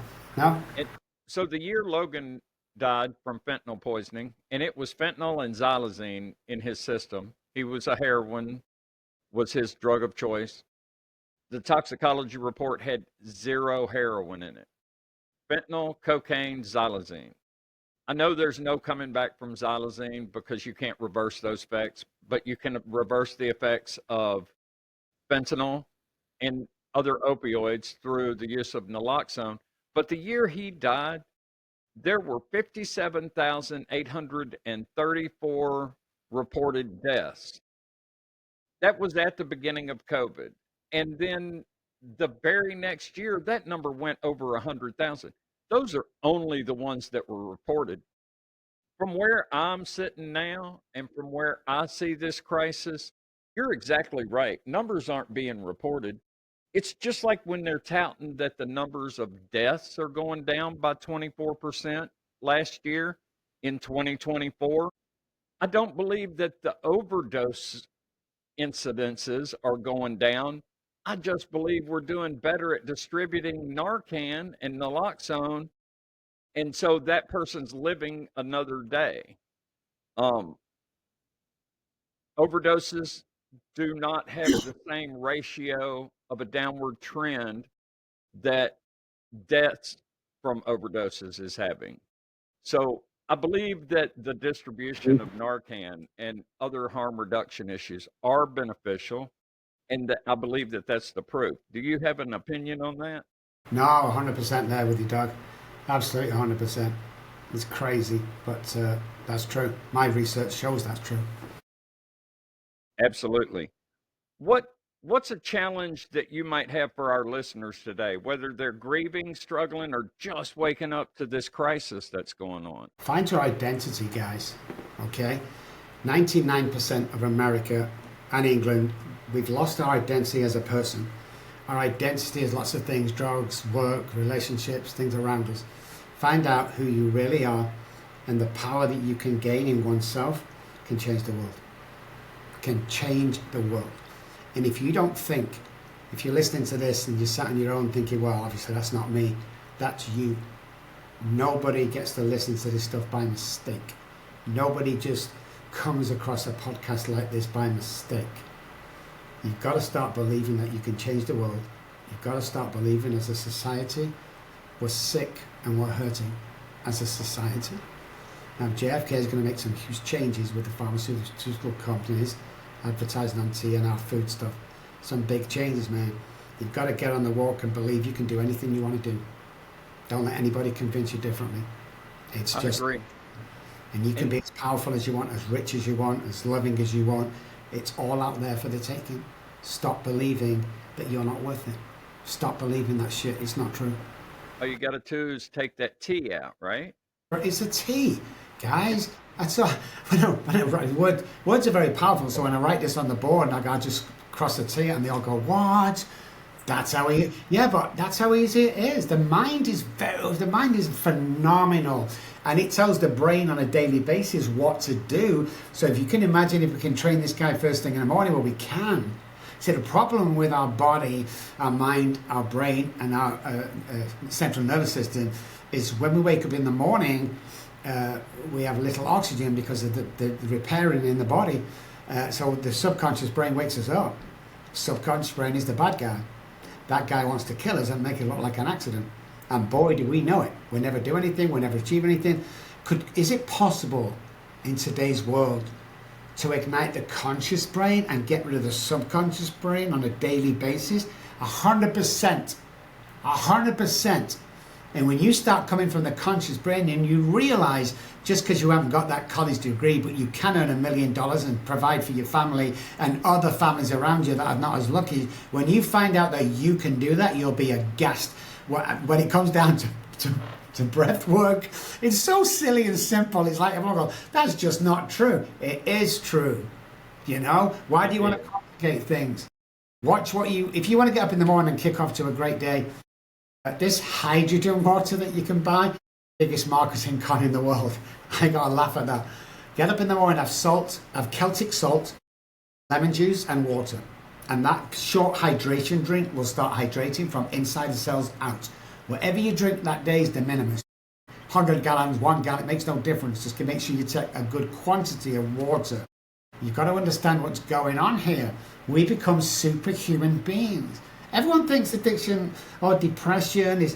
So the year Logan died from fentanyl poisoning, and it was fentanyl and xylazine in his system. He was a heroin, was his drug of choice. The toxicology report had 0 heroin in it. Fentanyl, cocaine, xylazine. I know there's no coming back from xylazine because you can't reverse those effects, but you can reverse the effects of fentanyl and other opioids through the use of naloxone. But the year he died, there were 57,834 reported deaths. That was at the beginning of COVID. And then the very next year, that number went over 100,000. Those are only the ones that were reported. From where I'm sitting now and from where I see this crisis, you're exactly right. Numbers aren't being reported. It's just like when they're touting that the numbers of deaths are going down by 24% last year in 2024. I don't believe that the overdose incidences are going down. I just believe we're doing better at distributing Narcan and naloxone, and so that person's living another day. Overdoses do not have the same ratio of a downward trend that deaths from overdoses is having. So I believe that the distribution of Narcan and other harm reduction issues are beneficial, and that I believe that that's the proof. Do you have an opinion on that? No, 100% there with you, Doug. Absolutely 100%. It's crazy, but that's true. My research shows that's true. Absolutely. What's a challenge that you might have for our listeners today, whether they're grieving, struggling, or just waking up to this crisis that's going on? Find your identity, guys. Okay? 99% of America and England, we've lost our identity as a person. Our identity is lots of things: drugs, work, relationships, things around us. Find out who you really are, and the power that you can gain in oneself can change the world. Can change the world. And if you don't think, if you're listening to this and you're sat on your own thinking, well, obviously that's not me, that's you. Nobody gets to listen to this stuff by mistake. Nobody just comes across a podcast like this by mistake. You've got to start believing that you can change the world. You've got to start believing as a society we're sick and we're hurting as a society. Now JFK is going to make some huge changes with the pharmaceutical companies advertising on tea and our food stuff. Some big changes, man. You've got to get on the walk and believe you can do anything you want to do. Don't let anybody convince you differently. It's I just, agree. and you can be as powerful as you want, as rich as you want, as loving as you want. It's all out there for the taking. Stop believing that you're not worth it. Stop believing that shit. It's not true. All you got to do is take that T out, right? It's a T, guys. That's all. When I write words are very powerful. So when I write this on the board, I just cross a T, and they all go, "What? That's how he." Yeah, but that's how easy it is. The mind is phenomenal, and it tells the brain on a daily basis what to do. So if you can imagine, if we can train this guy first thing in the morning, well, we can. So the problem with our body, our mind, our brain, and our central nervous system is when we wake up in the morning, we have little oxygen because of the repairing in the body. So the subconscious brain wakes us up. Subconscious brain is the bad guy. That guy wants to kill us and make it look like an accident. And boy, do we know it. We never do anything. We never achieve anything. Is it possible in today's world to ignite the conscious brain and get rid of the subconscious brain on a daily basis? 100%. 100%. And when you start coming from the conscious brain and you realize just because you haven't got that college degree, but you can earn $1 million and provide for your family and other families around you that are not as lucky, when you find out that you can do that, you'll be aghast. When it comes down to breath work, it's so silly and simple. It's like everyone goes, that's just not true. It is true. You know, why do you want to complicate things? Watch what if you want to get up in the morning and kick off to a great day, this hydrogen water that you can buy, biggest marketing con in the world. I gotta laugh at that. Get up in the morning, have salt, have Celtic salt, lemon juice and water. And that short hydration drink will start hydrating from inside the cells out. Whatever you drink that day is de minimis. 100 gallons, 1 gallon, it makes no difference. Just make sure you take a good quantity of water. You've got to understand what's going on here. We become superhuman beings. Everyone thinks addiction or depression is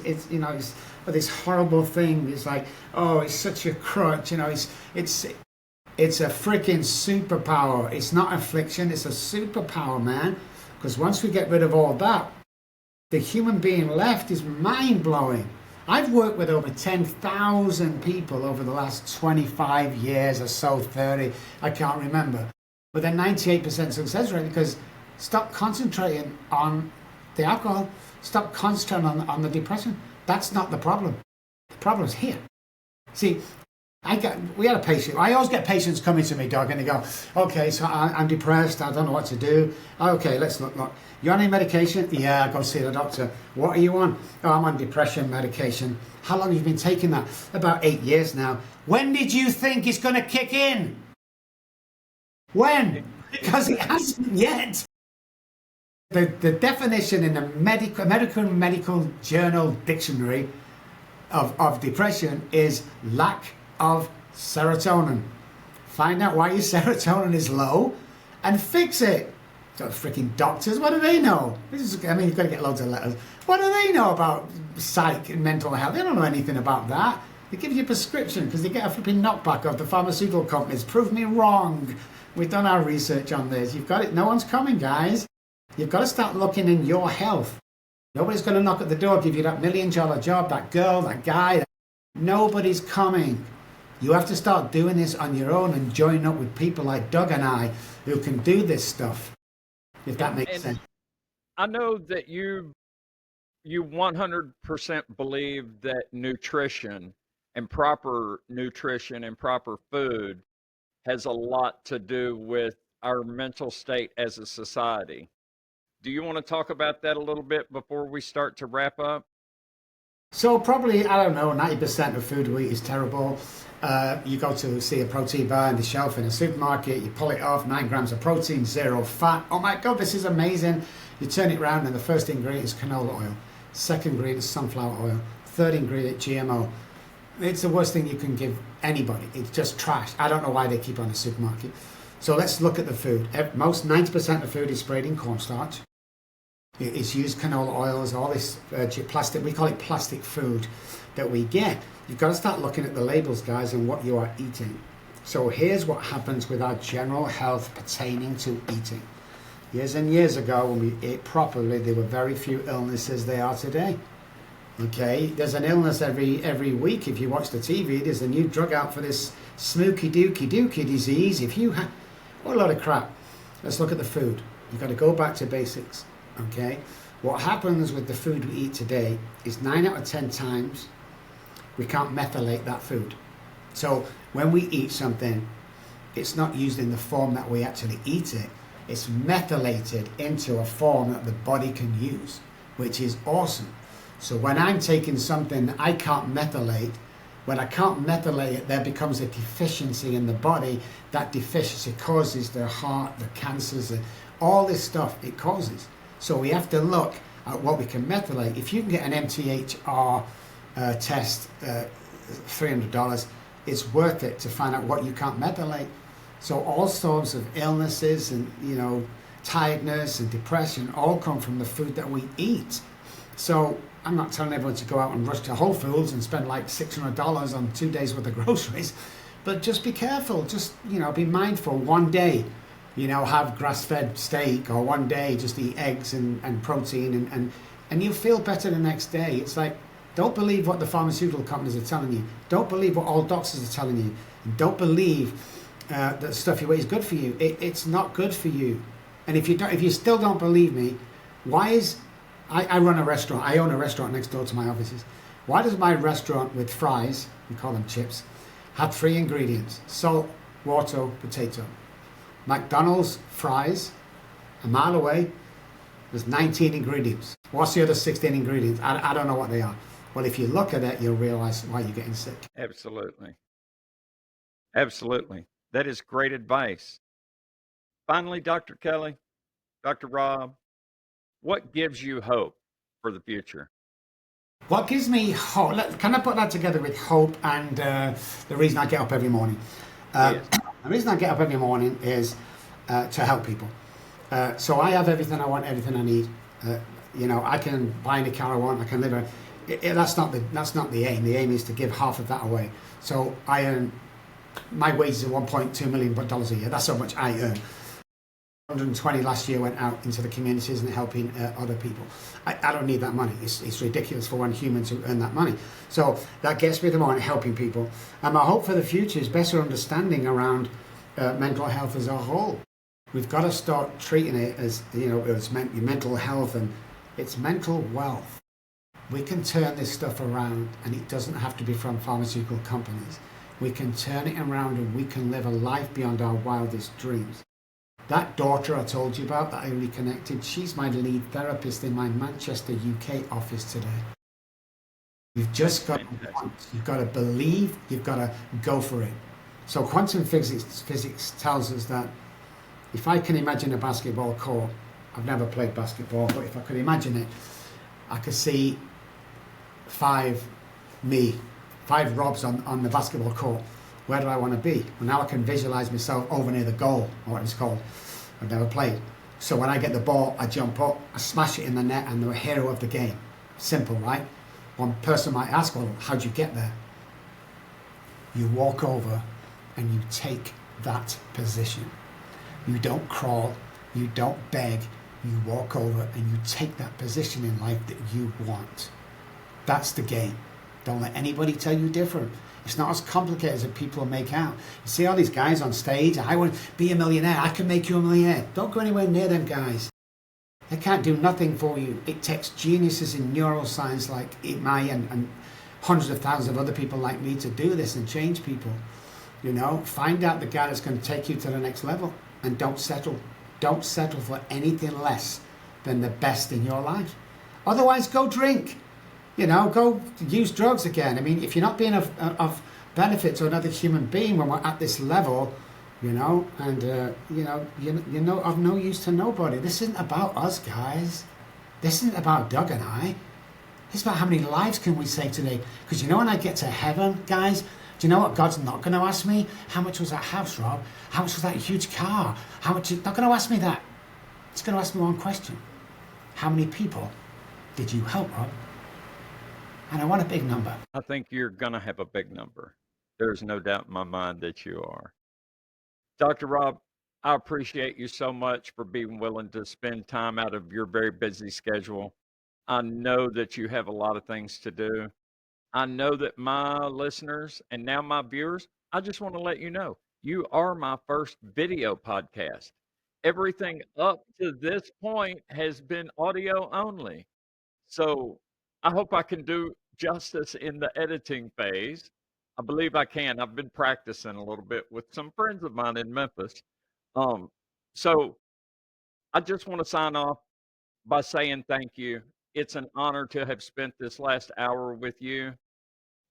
this horrible thing. It's like, oh, it's such a crutch. You know, it's a freaking superpower. It's not affliction. It's a superpower, man. Because once we get rid of all that, the human being left is mind blowing. I've worked with over 10,000 people over the last 25 years or so, 30. I can't remember. With a 98% success rate, because stop concentrating on the alcohol, stop concentrating on the depression. That's not the problem. The problem's here. See, we had a patient. I always get patients coming to me, Doug, and they go, okay, so I'm depressed. I don't know what to do. Okay, let's look. You on any medication? Yeah, I go see the doctor. What are you on? Oh, I'm on depression medication. How long have you been taking that? About 8 years now. When did you think it's going to kick in? When? Because it hasn't yet. The definition in the medical journal dictionary of depression is lack of serotonin. Find out why your serotonin is low and fix it. So freaking doctors, what do they know? You've got to get loads of letters. What do they know about psych and mental health? They don't know anything about that. They give you a prescription because they get a flipping knockback of the pharmaceutical companies. Prove me wrong. We've done our research on this. You've got it. No one's coming, guys. You've got to start looking in your health. Nobody's going to knock at the door, give you that $1 million job, that girl, that guy. Nobody's coming. You have to start doing this on your own and join up with people like Doug and I who can do this stuff, if that makes sense. I know that you 100% believe that nutrition and proper food has a lot to do with our mental state as a society. Do you want to talk about that a little bit before we start to wrap up? So probably, I don't know, 90% of food we eat is terrible. You go to see a protein bar on the shelf in a supermarket, you pull it off, 9 grams of protein, 0 fat. Oh my God, this is amazing. You turn it around and the first ingredient is canola oil. Second ingredient is sunflower oil. Third ingredient, GMO. It's the worst thing you can give anybody. It's just trash. I don't know why they keep on the supermarket. So let's look at the food. Most 90% of food is sprayed in cornstarch. It's used canola oils, all this plastic, we call it plastic food that we get. You've got to start looking at the labels, guys, and what you are eating. So here's what happens with our general health pertaining to eating. Years and years ago, when we ate properly, there were very few illnesses there are today. Okay, there's an illness every week. If you watch the TV, there's a new drug out for this smoky dookie disease. What a lot of crap. Let's look at the food. You've got to go back to basics. Okay, what happens with the food we eat today is 9 out of 10 times we can't methylate that food. So when we eat something, it's not used in the form that we actually eat it. It's methylated into a form that the body can use, which is awesome. So when I'm taking something that I can't methylate, when I can't methylate it, there becomes a deficiency in the body. That deficiency causes the heart, the cancers, all this stuff it causes. So we have to look at what we can methylate. If you can get an MTHR test, $300, it's worth it to find out what you can't methylate. So all sorts of illnesses and, tiredness and depression all come from the food that we eat. So I'm not telling everyone to go out and rush to Whole Foods and spend like $600 on 2 days worth of groceries. But just be careful. Just, be mindful. One day, have grass-fed steak, or one day just eat eggs and protein, and you'll feel better the next day. It's like, don't believe what the pharmaceutical companies are telling you. Don't believe what all doctors are telling you. And don't believe that stuff you eat is good for you. It's not good for you. And if you still don't believe me, why is I run a restaurant. I own a restaurant next door to my offices. Why does my restaurant with fries, we call them chips, have 3 ingredients: salt, water, potato? McDonald's fries, a mile away, there's 19 ingredients. What's the other 16 ingredients? I don't know what they are. Well, if you look at it, you'll realize why you're getting sick. Absolutely. Absolutely. That is great advice. Finally, Dr. Kelly, Dr. Robb, what gives you hope for the future? What gives me hope? Can I put that together with hope and the reason I get up every morning? Yes. The reason I get up every morning is to help people. So I have everything I want, everything I need. I can buy any car I want. I can live. That's not the aim. The aim is to give half of that away. So I earn, my wages are $1.2 million a year. That's how much I earn. 120 last year went out into the communities and helping other people. I don't need that money. It's ridiculous for one human to earn that money. So that gets me the morning helping people. And my hope for the future is better understanding around mental health as a whole. We've got to start treating it as, it's your mental health, and it's mental wealth. We can turn this stuff around, and it doesn't have to be from pharmaceutical companies. We can turn it around, and we can live a life beyond our wildest dreams. That daughter I told you about that I reconnected, she's my lead therapist in my Manchester, UK office today. You've just got to want, you've got to believe, you've got to go for it. So quantum physics tells us that if I can imagine a basketball court, I've never played basketball, but if I could imagine it, I could see 5 Robs on the basketball court. Where do I want to be? Well, now I can visualize myself over near the goal, or what it's called. I've never played. So when I get the ball, I jump up, I smash it in the net, and I'm a hero of the game. Simple, right? One person might ask, well, how'd you get there? You walk over and you take that position. You don't crawl, you don't beg, you walk over and you take that position in life that you want. That's the game. Don't let anybody tell you different. It's not as complicated as people make out. You see all these guys on stage, I want to be a millionaire, I can make you a millionaire. Don't go anywhere near them guys. They can't do nothing for you. It takes geniuses in neuroscience like Maya and hundreds of thousands of other people like me to do this and change people. Find out the guy that's going to take you to the next level, and don't settle. Don't settle for anything less than the best in your life. Otherwise, go drink. Go use drugs again. I mean, if you're not being of benefit to another human being when we're at this level, and you're of no use to nobody. This isn't about us, guys. This isn't about Doug and I. It's about how many lives can we save today. Because when I get to heaven, guys, do you know what God's not going to ask me? How much was that house, Rob? How much was that huge car? How much? Not going to ask me that. It's going to ask me one question. How many people did you help, Rob? And I want a big number. I think you're going to have a big number. There's no doubt in my mind that you are. Dr. Robb, I appreciate you so much for being willing to spend time out of your very busy schedule. I know that you have a lot of things to do. I know that my listeners and now my viewers, I just want to let you know, you are my first video podcast. Everything up to this point has been audio only. So I hope I can do justice in the editing phase. I believe I can. I've been practicing a little bit with some friends of mine in Memphis. So I just want to sign off by saying thank you. It's an honor to have spent this last hour with you.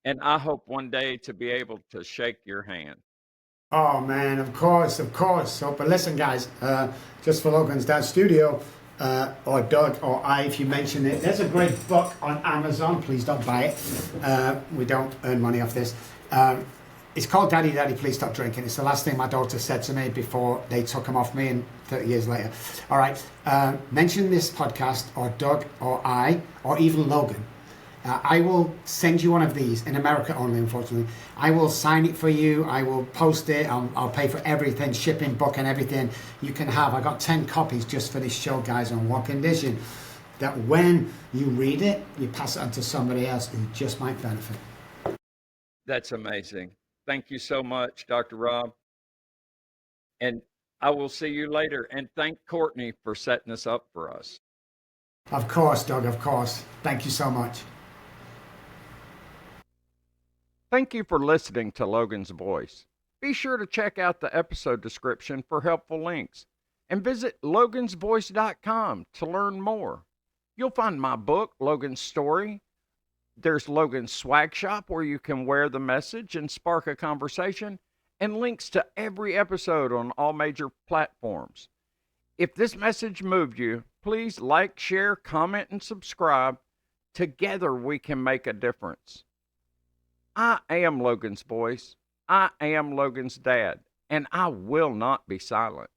And I hope one day to be able to shake your hand. Oh, man, of course. So, but listen, guys, just for Logan's Dad Studio, or Doug or I, if you mention it, there's a great book on Amazon. Please don't buy it. We don't earn money off this. It's called Daddy, Daddy, Please Stop Drinking. It's the last thing my daughter said to me before they took him off me, and 30 years later. All right, mention this podcast, or Doug or I, or even Logan. I will send you one of these, in America only, unfortunately. I will sign it for you. I will post it. I'll pay for everything, shipping, book, and everything you can have. I got 10 copies just for this show, guys, on one condition: that when you read it, you pass it on to somebody else who just might benefit. That's amazing. Thank you so much, Dr. Robb. And I will see you later. And thank Courtney for setting this up for us. Of course, Doug, of course. Thank you so much. Thank you for listening to Logan's Voice. Be sure to check out the episode description for helpful links and visit logansvoice.com to learn more. You'll find my book, Logan's Story. There's Logan's Swag Shop, where you can wear the message and spark a conversation, and links to every episode on all major platforms. If this message moved you, please like, share, comment, and subscribe. Together we can make a difference. I am Logan's voice. I am Logan's dad, and I will not be silent.